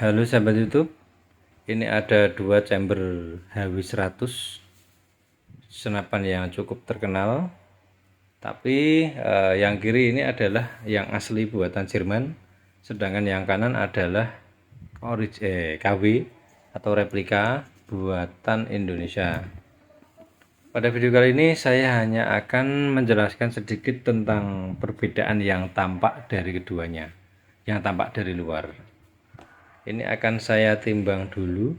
Halo sahabat YouTube, ini ada dua chamber HW100 senapan yang cukup terkenal. Tapi yang kiri ini adalah yang asli buatan Jerman, sedangkan yang kanan adalah KW atau replika buatan Indonesia. Pada video kali ini saya hanya akan menjelaskan sedikit tentang perbedaan yang tampak dari keduanya, yang tampak dari luar. Ini akan saya timbang dulu,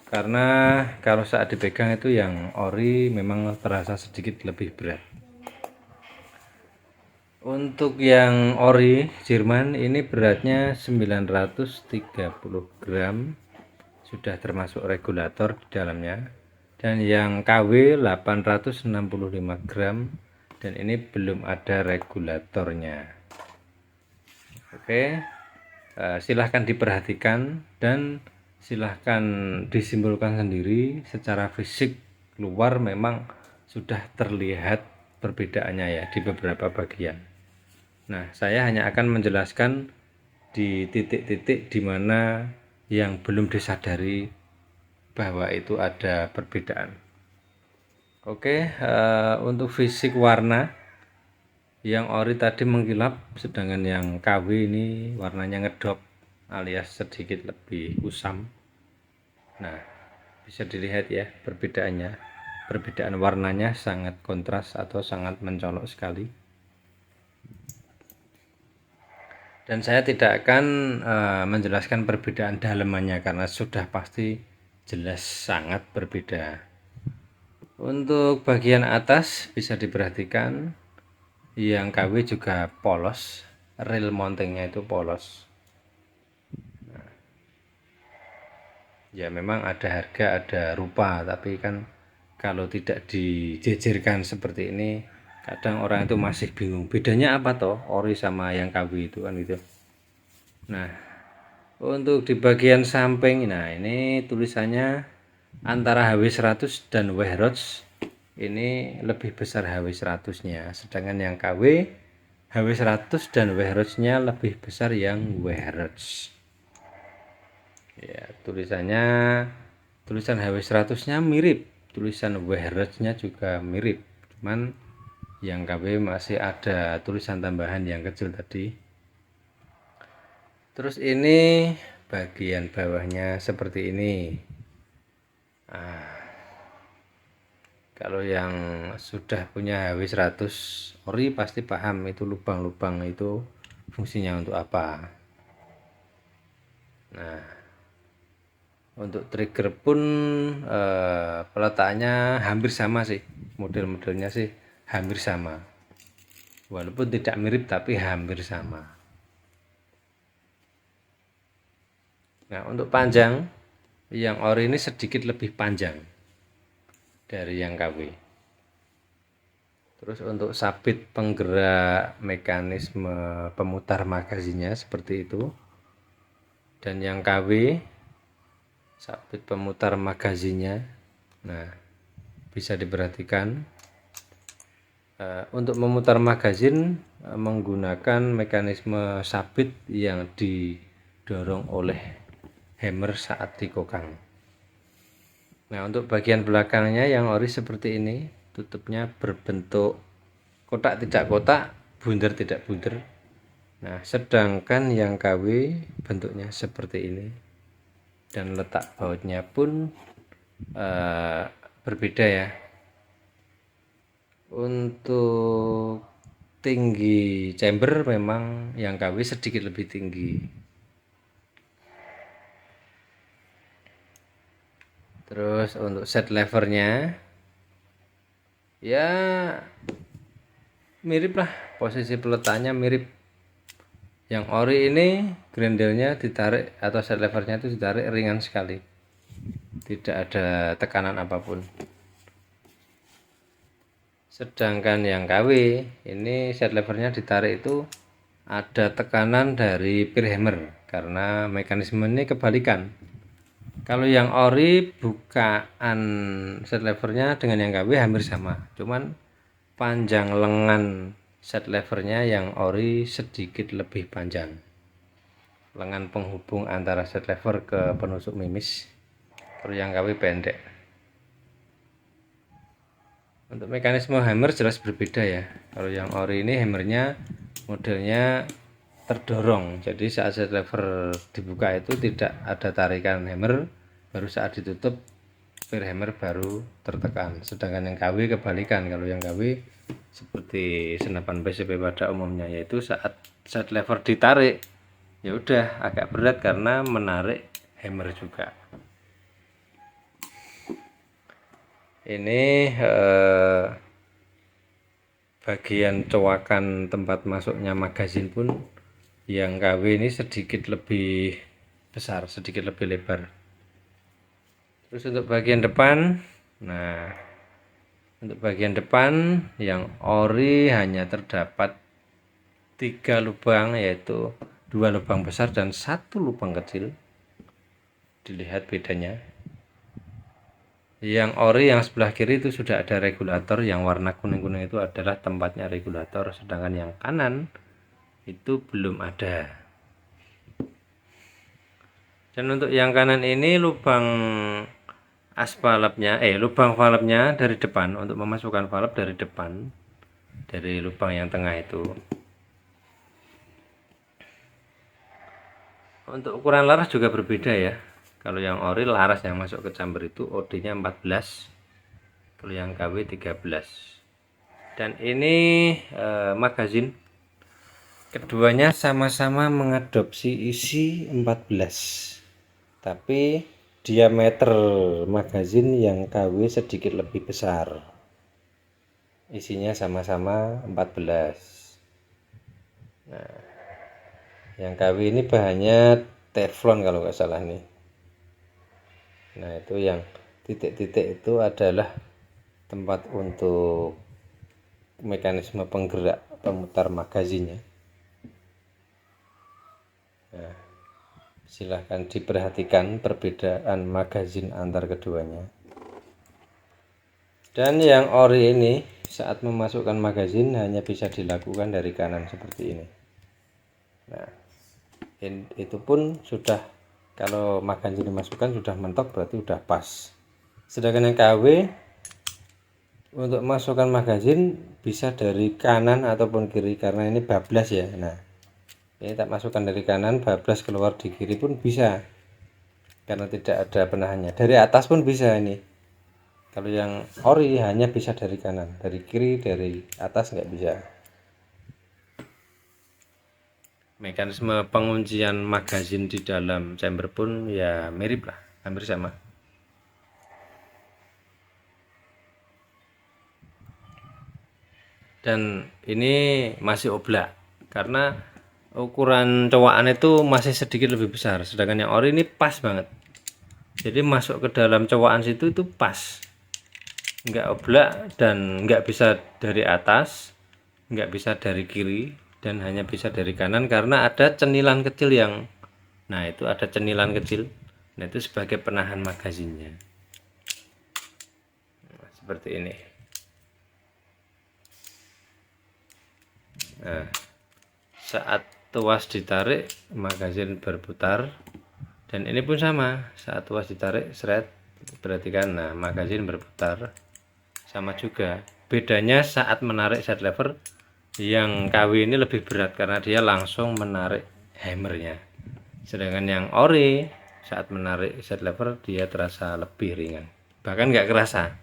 karena kalau saat dipegang itu yang ori memang terasa sedikit lebih berat. Untuk yang ori Jerman ini beratnya 930 gram, sudah termasuk regulator di dalamnya. Dan yang KW 865 gram, dan ini belum ada regulatornya. Oke, silahkan diperhatikan dan silahkan disimpulkan sendiri. Secara fisik luar memang sudah terlihat perbedaannya ya di beberapa bagian. Nah, saya hanya akan menjelaskan di titik-titik di mana yang belum disadari bahwa itu ada perbedaan. Oke, untuk fisik warna, yang ori tadi mengkilap, sedangkan yang KW ini warnanya ngedop alias sedikit lebih kusam. Nah, bisa dilihat ya perbedaannya. Perbedaan warnanya sangat kontras atau sangat mencolok sekali. Dan saya tidak akan menjelaskan perbedaan dalamannya karena sudah pasti jelas sangat berbeda. Untuk bagian atas bisa diperhatikan yang KW juga polos, reel mountingnya itu polos. Nah, ya memang ada harga, ada rupa, tapi kan kalau tidak dijejerkan seperti ini, kadang orang itu masih bingung bedanya apa toh ori sama yang KW itu kan gitu. Nah, untuk di bagian samping, nah ini tulisannya antara HW100 dan Wehrotz ini lebih besar HW100 nya, sedangkan yang KW HW100 dan Wehrotz nya lebih besar yang Wehrotz ya. Tulisan HW100 nya mirip, tulisan Wehrotz nya juga mirip, cuman yang KW masih ada tulisan tambahan yang kecil tadi. Terus ini bagian bawahnya seperti ini. Nah, kalau yang sudah punya HW100 ori pasti paham itu lubang-lubang itu fungsinya untuk apa. Nah, untuk trigger pun peletakannya hampir sama sih, model-modelnya sih hampir sama, walaupun tidak mirip tapi hampir sama. Nah, untuk panjang, yang ori ini sedikit lebih panjang dari yang KW. Terus untuk sabit penggerak mekanisme pemutar magazinnya seperti itu. Dan yang KW sabit pemutar magazinnya, nah bisa diperhatikan untuk memutar magazin menggunakan mekanisme sabit yang didorong oleh hammer saat dikokang. Nah, untuk bagian belakangnya yang ori seperti ini, tutupnya berbentuk kotak tidak kotak, bundar tidak bundar. Nah, sedangkan yang KW bentuknya seperti ini, dan letak bautnya pun berbeda ya. Untuk tinggi chamber memang yang KW sedikit lebih tinggi. Terus untuk set levernya ya mirip lah, posisi peletaknya mirip. Yang ori ini grendelnya ditarik atau set levernya itu ditarik ringan sekali, tidak ada tekanan apapun. Sedangkan yang KW ini set levernya ditarik itu ada tekanan dari pin hammer, karena mekanisme ini kebalikan. Kalau yang ori bukaan set levernya dengan yang KW hampir sama, cuman panjang lengan set levernya yang ori sedikit lebih panjang. lengan penghubung antara set lever ke penusuk mimis. Kalau yang KW pendek. Untuk mekanisme hammer jelas berbeda ya. Kalau yang ori ini hammernya modelnya terdorong, jadi saat set lever dibuka itu tidak ada tarikan hammer, baru saat ditutup fir hammer baru tertekan. Sedangkan yang KW kebalikan, kalau yang KW seperti senapan PCP pada umumnya, yaitu saat set lever ditarik ya udah agak berat karena menarik hammer juga. Ini bagian cowakan tempat masuknya magazin pun yang KW ini sedikit lebih besar, sedikit lebih lebar. Terus untuk bagian depan, nah untuk bagian depan yang ori hanya terdapat 3 lubang, yaitu 2 lubang besar dan 1 lubang kecil. Dilihat bedanya. Yang ori yang sebelah kiri itu sudah ada regulator, yang warna kuning-kuning itu adalah tempatnya regulator, sedangkan yang kanan itu belum ada. Dan untuk yang kanan ini lubang lubang valve-nya dari depan, untuk memasukkan valve dari depan, dari lubang yang tengah itu. Untuk ukuran laras juga berbeda ya. Kalau yang ori laras yang masuk ke chamber itu OD-nya 14, kalau yang KW 13. Dan ini magazin, keduanya sama-sama mengadopsi isi 14, tapi diameter magazin yang KW sedikit lebih besar. Isinya sama-sama 14. Nah, yang KW ini bahannya teflon kalau nggak salah nih. Nah, itu yang titik-titik itu adalah tempat untuk mekanisme penggerak pemutar magazinnya. Nah, silahkan diperhatikan perbedaan magazin antar keduanya. Dan yang ori ini saat memasukkan magazin hanya bisa dilakukan dari kanan seperti ini. Nah, itu pun sudah, kalau magazin dimasukkan sudah mentok berarti sudah pas. Sedangkan yang KW untuk masukkan magazin bisa dari kanan ataupun kiri, karena ini bablas ya. Nah, ini tak masukkan dari kanan, bablas keluar di kiri pun bisa, karena tidak ada penahannya. Dari atas pun bisa ini. Kalau yang ori hanya bisa dari kanan, dari kiri, dari atas nggak bisa. Mekanisme penguncian magazin di dalam chamber pun ya mirip lah, hampir sama. Dan ini masih oblak karena ukuran cowakan itu masih sedikit lebih besar, sedangkan yang ori ini pas banget. Jadi masuk ke dalam cowakan situ itu pas, nggak oblak dan nggak bisa dari atas, nggak bisa dari kiri, dan hanya bisa dari kanan karena ada cenilan kecil yang, nah itu ada cenilan kecil, nah itu sebagai penahan magazinnya. Nah, seperti ini. Nah, saat tuas ditarik magazin berputar, dan ini pun sama, saat tuas ditarik seret, berarti kan nah magazin berputar. Sama juga, bedanya saat menarik set lever, yang KW ini lebih berat karena dia langsung menarik hammernya, sedangkan yang ori saat menarik set lever dia terasa lebih ringan, bahkan nggak kerasa.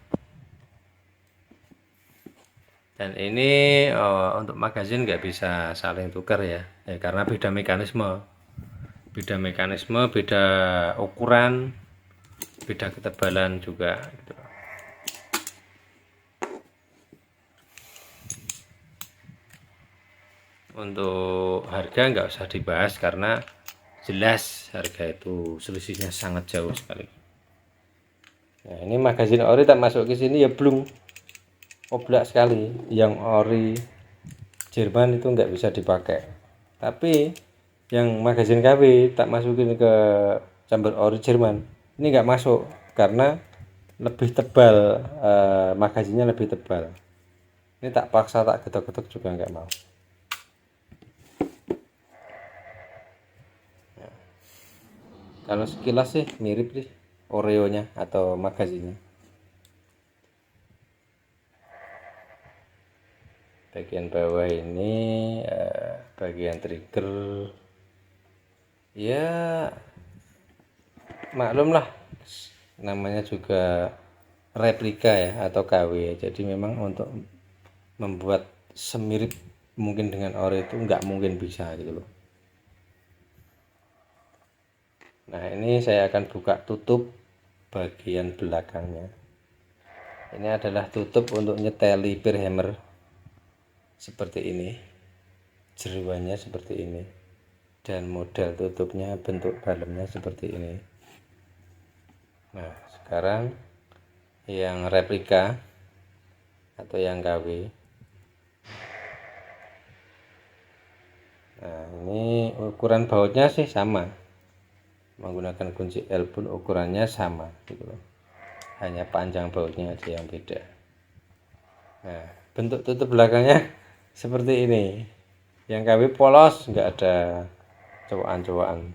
Dan ini untuk magazin nggak bisa saling tukar ya, karena beda mekanisme, beda ukuran, beda ketebalan juga gitu. Untuk harga nggak usah dibahas karena jelas harga itu selisihnya sangat jauh sekali. Nah, ini magazin ori tak masuk ke sini ya belum, oblak sekali. Yang ori Jerman itu nggak bisa dipakai, tapi yang magazin KW tak masukin ke chamber ori Jerman ini nggak masuk karena lebih tebal, magazinnya lebih tebal. Ini tak paksa tak getok-getok juga nggak mau. Kalau sekilas sih mirip sih Oreo-nya atau magazinnya. Bagian bawah ini bagian trigger, ya maklum lah, namanya juga replika ya atau KW ya. Jadi memang untuk membuat semirip mungkin dengan Oreo itu nggak mungkin bisa gitu loh. Nah, ini saya akan buka tutup bagian belakangnya. Ini adalah tutup untuk nyeteli peer hammer seperti ini, jeruannya seperti ini, dan model tutupnya bentuk dalamnya seperti ini. Nah, sekarang yang replika atau yang KW. Nah, ini ukuran bautnya sih sama, menggunakan kunci L pun ukurannya sama gitu loh, hanya panjang bautnya aja yang beda. Nah, bentuk tutup belakangnya seperti ini. Yang KW polos, nggak ada cowokan-cowokan.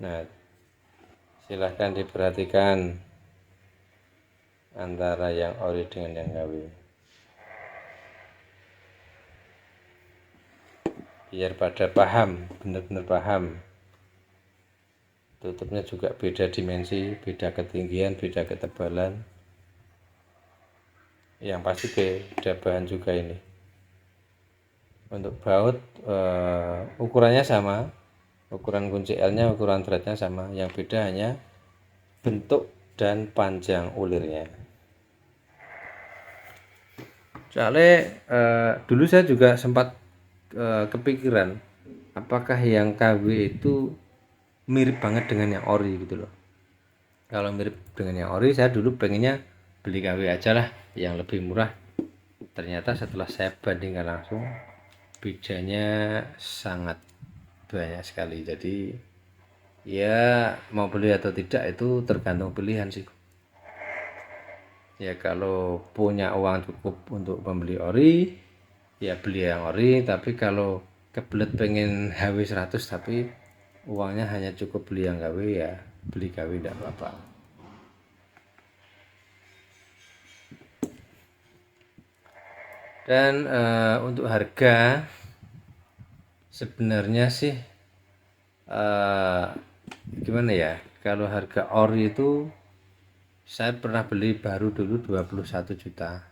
Nah, silahkan diperhatikan antara yang ori dengan yang KW, biar pada paham, benar-benar paham. Tutupnya juga beda dimensi, beda ketinggian, beda ketebalan. Yang pasti beda bahan juga ini. Untuk baut ukurannya sama, ukuran kunci L-nya, ukuran threadnya sama. Yang beda hanya bentuk dan panjang ulirnya. Soalnya dulu saya juga sempat kepikiran apakah yang KW itu mirip banget dengan yang ori gitu loh. Kalau mirip dengan yang ori, saya dulu pengennya beli KW aja lah yang lebih murah. Ternyata setelah saya bandingkan langsung, bedanya sangat banyak sekali. Jadi ya mau beli atau tidak itu tergantung pilihan sih. Ya kalau punya uang cukup untuk membeli ori, ya beli yang ori. Tapi kalau kebelet pengen HW 100 tapi uangnya hanya cukup beli yang KW, ya beli KW tidak apa-apa. Dan untuk harga sebenarnya sih gimana ya, kalau harga ori itu saya pernah beli baru dulu 21,5 juta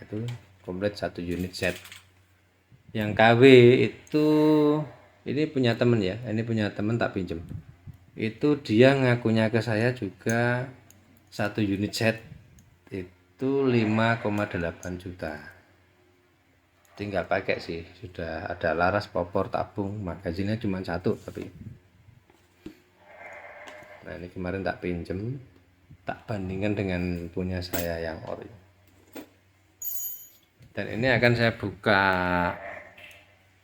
itu komplit 1 unit set. Yang KW itu ini punya temen ya, ini punya temen tak pinjem. Itu dia ngakunya ke saya juga 1 unit set itu 5,8 juta. Tinggal pakai sih, sudah ada laras, popor, tabung, magazinnya cuma satu tapi. Nah, ini kemarin tak pinjem, tak bandingkan dengan punya saya yang ori. Dan ini akan saya buka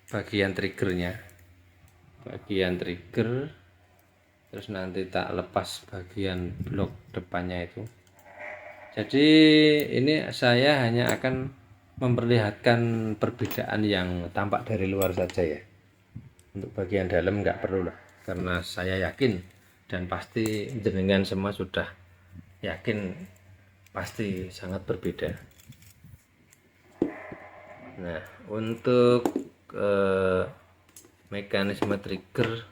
bagian triggernya, terus nanti tak lepas bagian blok depannya itu. Jadi ini saya hanya akan memperlihatkan perbedaan yang tampak dari luar saja ya. Untuk bagian dalam nggak perlu lah, karena saya yakin dan pasti jenengan semua sudah yakin pasti sangat berbeda. Nah, untuk mekanisme trigger,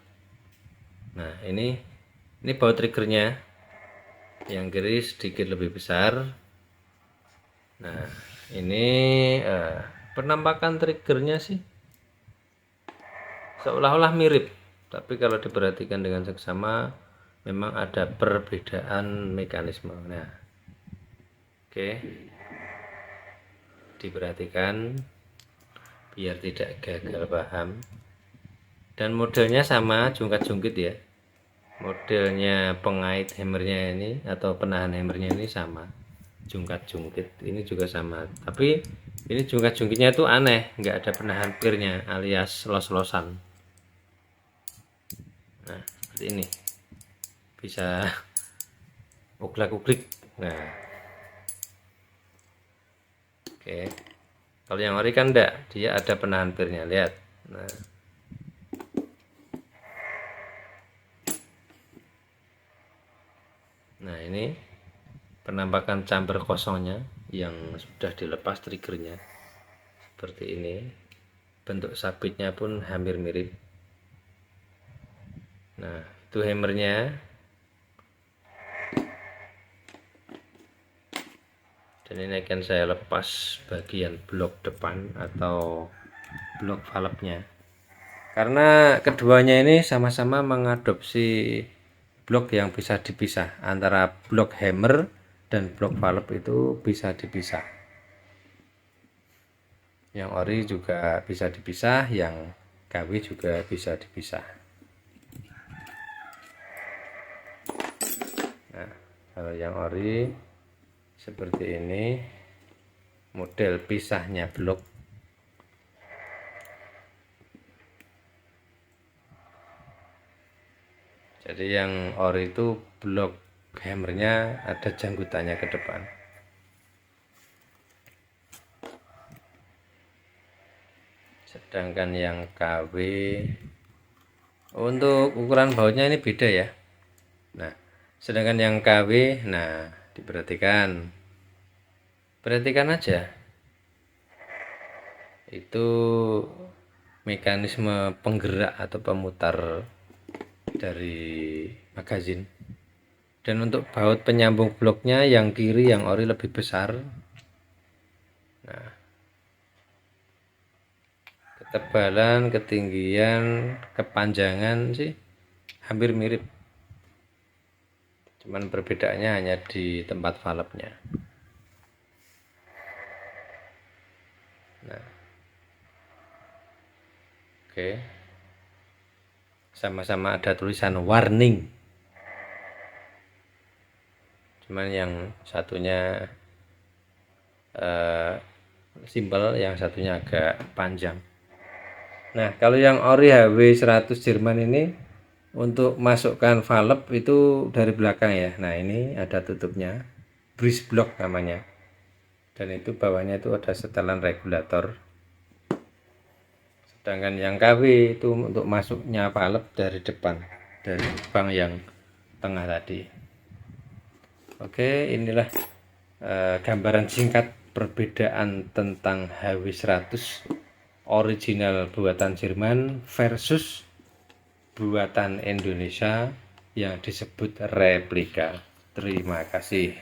nah ini baut triggernya, yang kiri sedikit lebih besar. Nah, ini penampakan triggernya sih seolah-olah mirip, tapi kalau diperhatikan dengan seksama memang ada perbedaan mekanisme. Nah, oke, diperhatikan biar tidak gagal paham. Dan modelnya sama, jungkat-jungkit ya. Modelnya pengait hammernya ini atau penahan hammernya ini sama, jungkat-jungkit. Ini juga sama, tapi ini jungkat-jungkitnya itu aneh, nggak ada penahan pirnya alias los-losan. Nah, seperti ini bisa uglak-uglik. Nah, oke, kalau yang ori kan enggak, dia ada penahan pirnya, lihat. Nah, Nah, ini penampakan chamber kosongnya yang sudah dilepas triggernya seperti ini. Bentuk sabitnya pun hampir mirip. Nah, itu hammernya. Dan ini akan saya lepas bagian blok depan atau blok valve-nya, karena keduanya ini sama-sama mengadopsi blok yang bisa dipisah. Antara blok hammer dan blok valve itu bisa dipisah. Yang ori juga bisa dipisah, yang KW juga bisa dipisah. Nah, kalau yang ori seperti ini model pisahnya blok. Jadi yang ori itu blok hammernya ada janggutannya ke depan. Sedangkan yang KW untuk ukuran bautnya ini beda ya. Nah, sedangkan yang KW, nah diperhatikan, perhatikan aja, itu mekanisme penggerak atau pemutar dari magazin. Dan untuk baut penyambung bloknya yang kiri, yang ori lebih besar. Nah, ketebalan, ketinggian, kepanjangan sih hampir mirip, cuman perbedaannya hanya di tempat valve-nya. Nah, oke, sama-sama ada tulisan warning, cuman yang satunya simple, yang satunya agak panjang. Nah, kalau yang ori HW100 Jerman ini untuk masukkan valve itu dari belakang ya. Nah, ini ada tutupnya, breeze block namanya, dan itu bawahnya itu ada setelan regulator. Sedangkan yang KW itu untuk masuknya valve dari depan, dari lubang yang tengah tadi. Oke, inilah gambaran singkat perbedaan tentang HW100 original buatan Jerman versus buatan Indonesia yang disebut replika. Terima kasih.